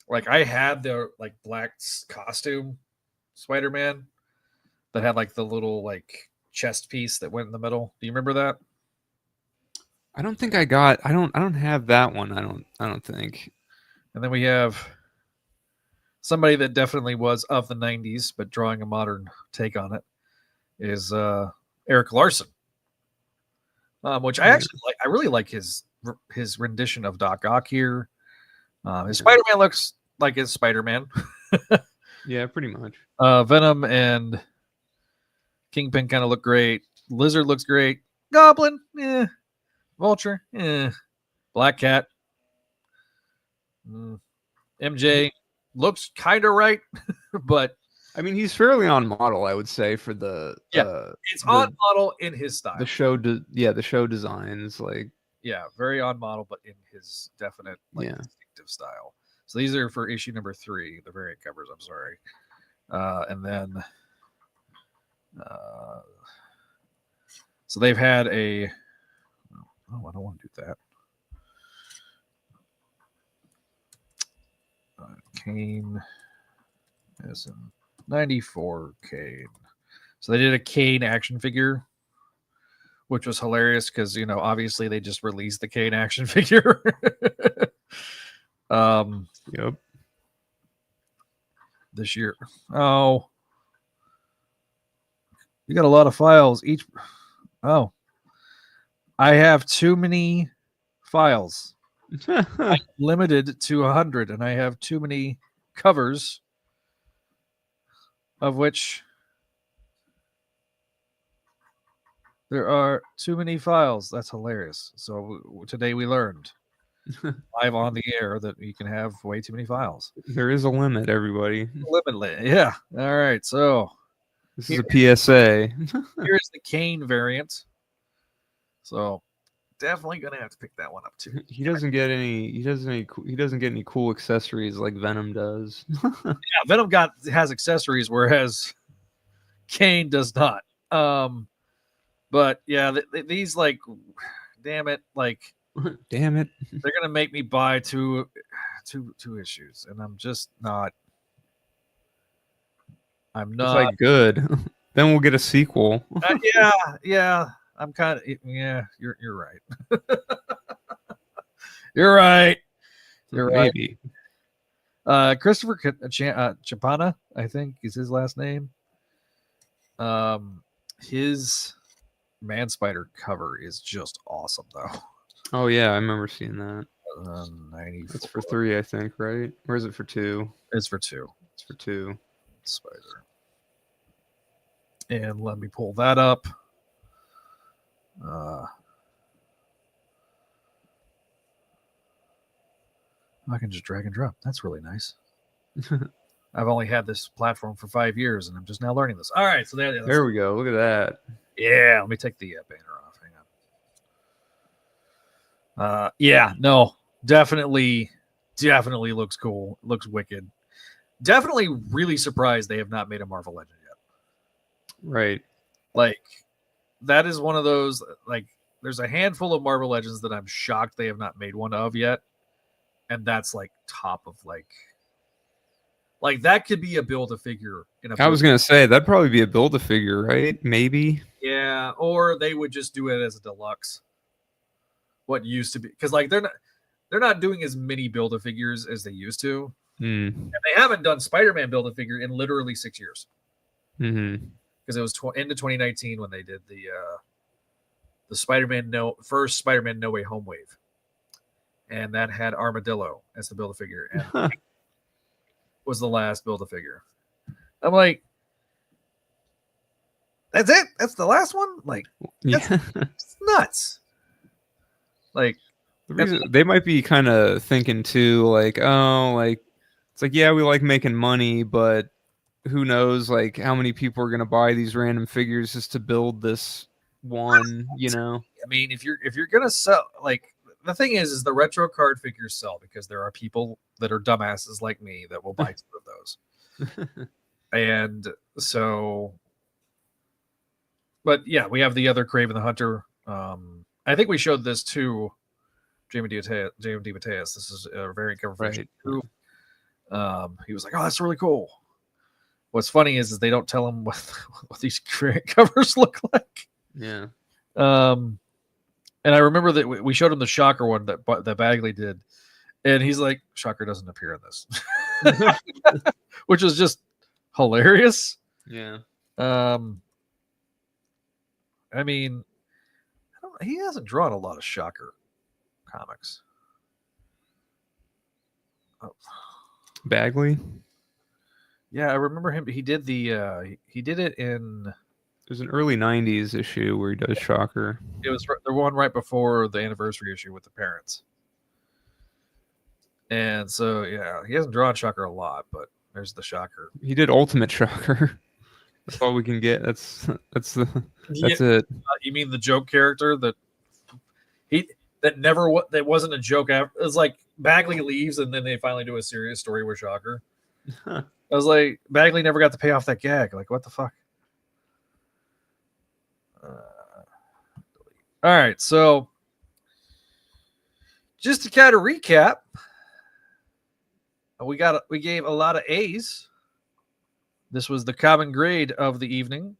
Like I had the like black costume Spider-Man that had like the little like chest piece that went in the middle. Do you remember that? I don't have that one. I don't think. And then we have somebody that definitely was of the 90s, but drawing a modern take on it is Eric Larson, which I actually like. I really like his rendition of Doc Ock here. His Spider-Man looks like his Spider-Man. Yeah, pretty much. Venom and Kingpin kind of look great. Lizard looks great. Goblin, Vulture, Black Cat. MJ looks kind of right, but I mean, he's fairly on model, I would say, for the it's on model in his style. The show designs, like very on model, but in his definite distinctive style. So these are for issue number 3, the variant covers. I'm sorry, and then so they've had a. Oh, I don't want to do that. Kane as in 94 Kane. So they did a Kane action figure, which was hilarious because, you know, obviously they just released the Kane action figure. Yep. This year. Oh. You got a lot of files. Oh. I have too many files. I'm limited to 100, and I have too many covers, of which there are too many files. That's hilarious. So today we learned live on the air that you can have way too many files. There is a limit, everybody. Limit. Yeah. All right. So this is a PSA. Here's the Kane variant. So definitely gonna have to pick that one up too. He doesn't get any cool accessories like Venom does. Yeah, Venom has accessories, whereas Kane does not. But yeah, these like, damn it, they're gonna make me buy two issues, and I'm just not. I'm not. It's like good. Then we'll get a sequel. Yeah. I'm kind of You're right. You're right. You're right. Maybe. Christopher Chapana, I think, is his last name. His Man Spider cover is just awesome, though. Oh yeah, I remember seeing that. 94. It's for 3, I think, right? Or is it for 2? It's for 2. It's for 2. Spider. And let me pull that up. I can just drag and drop. That's really nice. I've only had this platform for 5 years, and I'm just now learning this. All right, so there we go. Look at that. Yeah, let me take the banner off. Hang on. Yeah, no, definitely looks cool. Looks wicked. Definitely really surprised they have not made a Marvel Legend yet. Right. Like, that is one of those, like, there's a handful of Marvel Legends that I'm shocked they have not made one of yet. And that's like top of like that could be a Build-A-Figure in a I was gonna say that'd probably be a Build-A-Figure, right? Maybe. Yeah, or they would just do it as a deluxe. What used to be, because like they're not doing as many Build-A-Figures as they used to. And they haven't done Spider-Man Build-A-Figure in literally 6 years. Because it was into 2019 when they did the first Spider-Man No Way Home wave. And that had Armadillo as the Build-A-Figure, and was the last Build-A-Figure. I'm like, that's it? That's the last one? Like, it's nuts. Like, the reason they might be kind of thinking too, like, oh, like, it's like, yeah, we like making money, but who knows, like, how many people are gonna buy these random figures just to build this one, you know? I mean, if you're gonna sell, like, the thing is the retro card figures sell because there are people that are dumbasses like me that will buy two of those. And so, but yeah, we have the other Kraven the Hunter. I think we showed this to Jamie DeMatteis. This is a variant cover for two. He was like, "Oh, that's really cool." What's funny is they don't tell him what these variant covers look like. Yeah. And I remember that we showed him the Shocker one that Bagley did, and he's like, "Shocker doesn't appear in this," which was just hilarious. Yeah. I mean, he hasn't drawn a lot of Shocker comics. Oh. Bagley. Yeah, I remember him. He did he did it in. There's an early 90s issue where he does Shocker. It was the one right before the anniversary issue with the parents. And so, yeah, he hasn't drawn Shocker a lot, but there's the Shocker. He did Ultimate Shocker. That's all we can get. That's it. You mean the joke character that wasn't a joke after? It was like Bagley leaves and then they finally do a serious story with Shocker. I was like, Bagley never got to pay off that gag. Like, what the fuck? All right, so just to kind of recap, we gave a lot of A's. This was the common grade of the evening.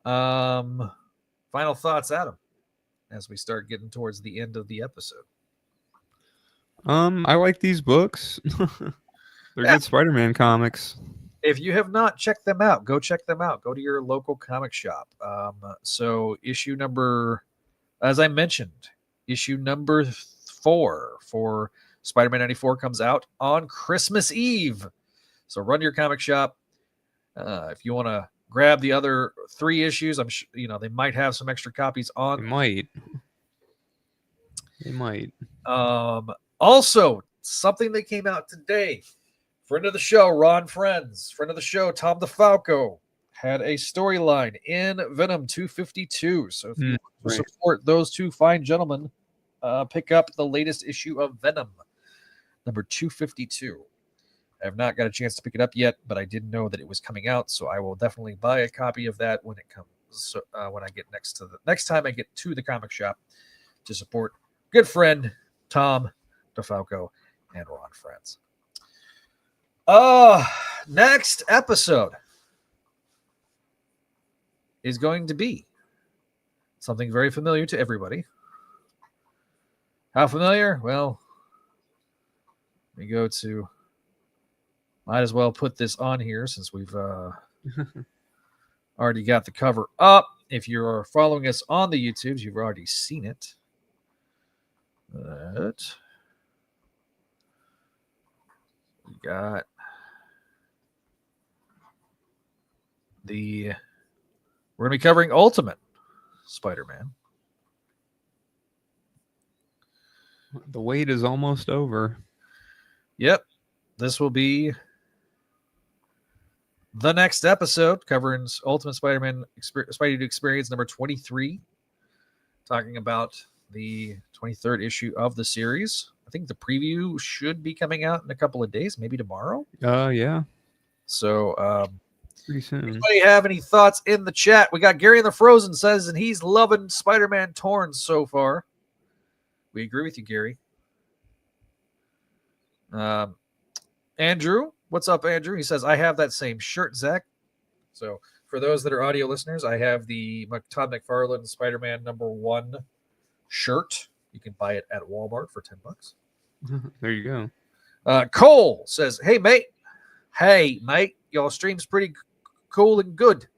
Final thoughts, Adam, as we start getting towards the end of the episode. I like these books. They're good Spider-Man comics. If you have not checked them out, go check them out. Go to your local comic shop. So issue number, as I mentioned, issue number 4 for Spider-Man 94 comes out on Christmas Eve. So run to your comic shop. If you want to grab the other 3 issues, I'm sure they might have some extra copies on. They might. Also, something that came out today. Friend of the show, Ron Friends. Friend of the show, Tom DeFalco, had a storyline in Venom 252. So if you want to support those two fine gentlemen, pick up the latest issue of Venom, number 252. I have not got a chance to pick it up yet, but I did know that it was coming out, so I will definitely buy a copy of that when it comes. So when I get next time I get to the comic shop to support good friend Tom DeFalco and Ron Friends. Next episode is going to be something very familiar to everybody. How familiar? Well, we go to. Might as well put this on here since we've already got the cover up. If you're following us on the YouTubes, you've already seen it. But we got we're going to be covering Ultimate Spider-Man. The wait is almost over. Yep. this will be the next episode covering Ultimate Spider-Man Spideydude Experience number 23, talking about the 23rd issue of the series. I think the preview should be coming out in a couple of days, maybe tomorrow. Yeah. So, pretty soon. Anybody have any thoughts in the chat? We got Gary in the Frozen says, and he's loving Spider-Man Torn so far. We agree with you, Gary. Andrew, what's up, Andrew? He says, I have that same shirt, Zach. So for those that are audio listeners, I have the Todd McFarlane Spider-Man #1 shirt. You can buy it at Walmart for $10. There you go. Cole says, hey, mate. Your stream's pretty cool and good.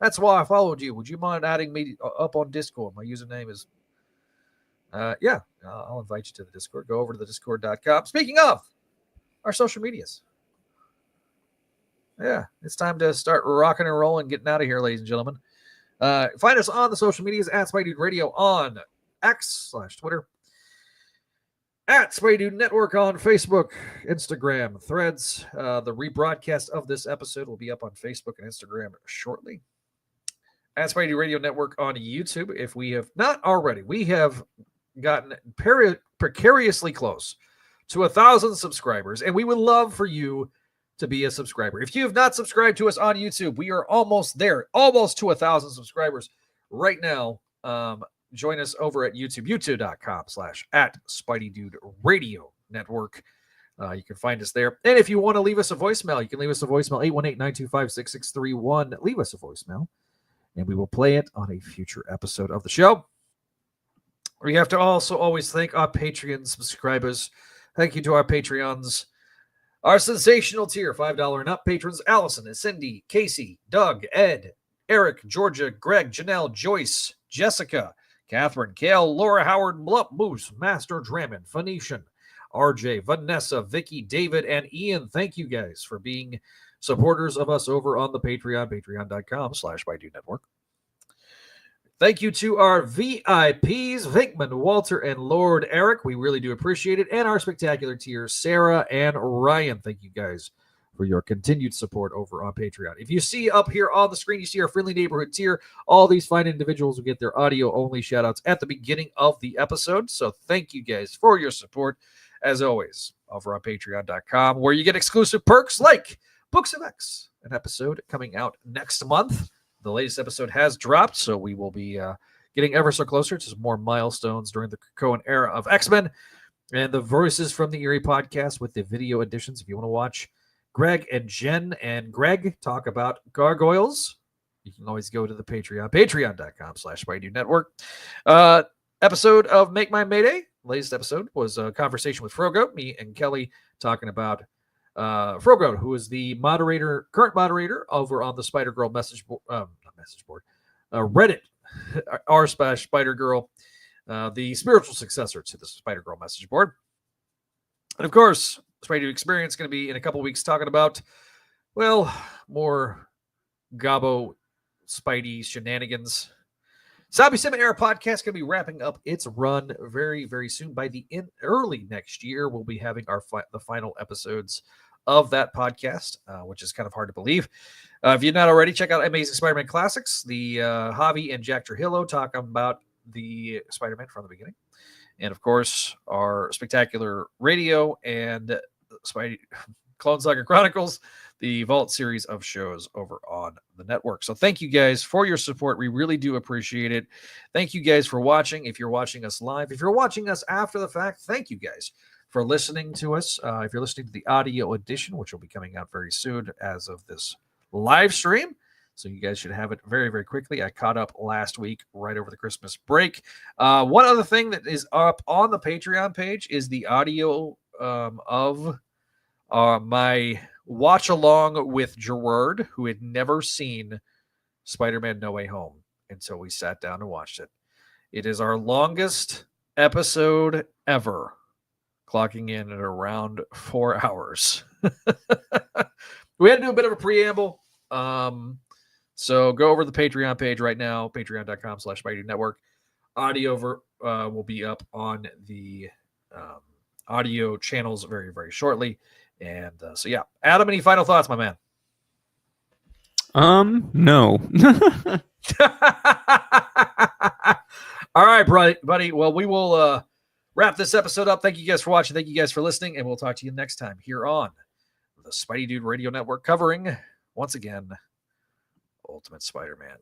That's why I followed you. Would you mind adding me up on Discord? My username is... yeah, I'll invite you to the Discord. Go over to the discord.com. Speaking of our social medias. Yeah, it's time to start rocking and rolling, getting out of here, ladies and gentlemen. Find us on the social medias at Spideydude Radio on X/Twitter, at Spideydude Network on Facebook, Instagram, Threads. The rebroadcast of this episode will be up on Facebook and Instagram shortly. At Spideydude Radio Network on YouTube. If we have not already, we have gotten precariously close to 1,000 subscribers, and we would love for you to be a subscriber. If you have not subscribed to us on YouTube, we are almost there, almost to 1,000 subscribers right now. Join us over at YouTube, youtube.com/@Spideydude Radio Network. You can find us there. And if you want to leave us a voicemail, you can leave us a voicemail, 818-925-6631. Leave us a voicemail, and we will play it on a future episode of the show. We have to also always thank our Patreon subscribers. Thank you to our Patreons. Our sensational tier, $5 and up patrons, Allison, Cindy, Casey, Doug, Ed, Eric, Georgia, Greg, Janelle, Joyce, Jessica, Catherine, Kale, Laura Howard, Blup, Moose, Master Drammond, Phoenician, RJ, Vanessa, Vicky, David, and Ian. Thank you guys for being supporters of us over on the Patreon, patreon.com/Spideydude Network. Thank you to our VIPs, Vinkman, Walter, and Lord Eric. We really do appreciate it. And our spectacular tiers, Sarah and Ryan. Thank you guys for your continued support over on Patreon. If you see up here on the screen, you see our friendly neighborhood tier. All these fine individuals will get their audio-only shout-outs at the beginning of the episode. So thank you guys for your support, as always, over on patreon.com, where you get exclusive perks like Books of X, an episode coming out next month. The latest episode has dropped, so we will be getting ever so closer to some more milestones during the Cohen era of X-Men. And the Voices from the Eyrie podcast with the video editions. If you want to watch Greg and Jen and Greg talk about Gargoyles, you can always go to the Patreon, patreon.com/Spideydude Network. Episode of Make My Mayday. Latest episode was a conversation with Frogo, me and Kelly talking about Frogo, who is the current moderator over on the Spider-Girl Reddit, r/Spider-Girl, the spiritual successor to the Spider-Girl message board. And of course, Spideydude Experience going to be in a couple weeks talking about, well, more Gabo Spidey shenanigans. Zombie Cinema Era podcast going to be wrapping up its run very, very soon. By the early next year, we'll be having the final episodes of that podcast, which is kind of hard to believe. If you're not already, check out Amazing Spider-Man Classics. The Javi and Jack Trujillo talk about the Spider-Man from the beginning. And, of course, our spectacular radio and Clone Saga Chronicles, the Vault series of shows over on the network. So thank you guys for your support. We really do appreciate it. Thank you guys for watching. If you're watching us live, if you're watching us after the fact, thank you guys for listening to us. If you're listening to the audio edition, which will be coming out very soon as of this live stream, so you guys should have it very, very quickly. I caught up last week right over the Christmas break. One other thing that is up on the Patreon page is the audio of my watch along with Gerard, who had never seen Spider-Man No Way Home until we sat down and watched it. It is our longest episode ever, clocking in at around 4 hours. We had to do a bit of a preamble. So go over to the Patreon page right now, patreon.com/Spideydude Network. Audio will be up on the audio channels very, very shortly. And so, yeah. Adam, any final thoughts, my man? No. All right, buddy. Well, we will wrap this episode up. Thank you guys for watching. Thank you guys for listening. And we'll talk to you next time here on the Spideydude Radio Network, covering, once again, Ultimate Spider-Man.